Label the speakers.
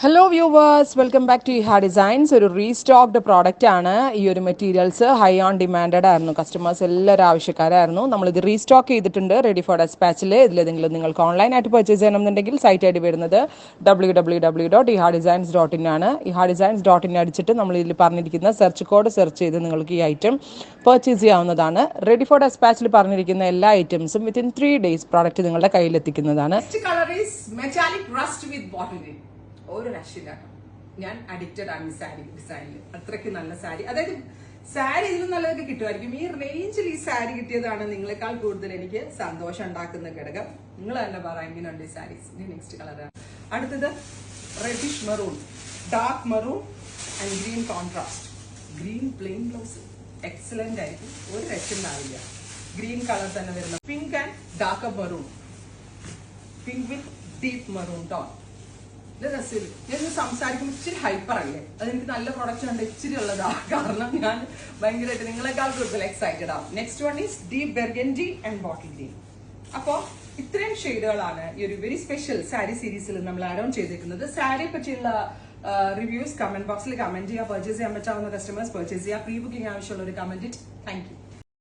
Speaker 1: Hello viewers, welcome back to Iha designs. ഒരു restocked product ആണ്. ഈ ഒരു മെറ്റീരിയൽസ് ഹൈ ഓൺ ഡിമാൻഡഡ് ആയിരുന്നു. കസ്റ്റമേഴ്സ് എല്ലാവരും ആവശ്യക്കാരായിരുന്നു. നമ്മളിത് റീസ്റ്റോക്ക് ചെയ്തിട്ടുണ്ട് റെഡി ഫോർ ഡെസ്പാച്ചിൽ. ഇതിലേതെങ്കിലും നിങ്ങൾക്ക് ഓൺലൈനായിട്ട് പർച്ചേസ് ചെയ്യണമെന്നുണ്ടെങ്കിൽ സൈറ്റ് ഐ ഡി വരുന്നത് www.ihadesigns.in ആണ്. ihadesigns.in അടിച്ചിട്ട് നമ്മൾ ഇതിൽ പറഞ്ഞിരിക്കുന്ന സെർച്ച് കോഡ് സെർച്ച് ചെയ്ത് നിങ്ങൾക്ക് ഈ ഐറ്റം പർച്ചേസ് ചെയ്യാവുന്നതാണ്. റെഡി ഫോർ ഡെസ്പാച്ചിൽ പറഞ്ഞിരിക്കുന്ന എല്ലാ ഐറ്റംസും വിത്തിൻ 3 days പ്രോഡക്റ്റ് നിങ്ങളുടെ കയ്യിലെത്തിക്കുന്നതാണ്.
Speaker 2: ഒരു രക്ഷയില്ല. ഞാൻ അഡിക്റ്റഡ് ആണ് ഈ സാരി ഡിസൈനിൽ. അത്രയ്ക്ക് നല്ല സാരി, അതായത് സാരി ഇതിലും നല്ലതൊക്കെ കിട്ടുമായിരിക്കും. ഈ റേഞ്ചിൽ ഈ സാരി കിട്ടിയതാണ് നിങ്ങളെക്കാൾ കൂടുതൽ എനിക്ക് സന്തോഷം ഉണ്ടാക്കുന്ന ഘടകം. നിങ്ങൾ തന്നെ പറ എങ്ങനെയുണ്ട് ഈ സാരീസ്. നെക്സ്റ്റ് കളറാണ് അടുത്തത്. Reddish maroon, dark maroon and green contrast. Green plain blouse excellent ആയിരിക്കും, ഒരു രക്ഷയുണ്ടാവില്ല. ഗ്രീൻ കളർ തന്നെ വരുന്ന pink and dark maroon, pink with deep maroon tone. ഞാൻ സംസാരിക്കുമ്പോൾ ഇച്ചിരി ഹൈപ്പർ അല്ലേ, അതെനിക്ക് നല്ല പ്രൊഡക്റ്റ് ഉണ്ട് ഇച്ചിരി ഉള്ളതാ, കാരണം ഞാൻ ഭയങ്കരമായിട്ട് നിങ്ങളെക്കാൾ കൂടുതൽ എക്സൈറ്റഡ് ആവും. Next one is deep burgundy and bottle green. അപ്പോ ഇത്രയും ഷെയ്ഡുകളാണ് ഈ ഒരു വെരി സ്പെഷ്യൽ സാരി സീരീസിൽ നമ്മൾ ആഡ് ഓൺ ചെയ്തേക്കുന്നത്. സാരിയെ പറ്റിയുള്ള റിവ്യൂസ് കമന്റ് ബോക്സിൽ കമന്റ് ചെയ്യുക. പർച്ചേസ് ചെയ്യാൻ പറ്റാവുന്ന കസ്റ്റമേഴ്സ് പർച്ചേസ് ചെയ്യുക. പ്രീ ബുക്കിംഗ് ആവശ്യമുള്ള ഒരു കമന്റ് ഇറ്റ്. Thank you.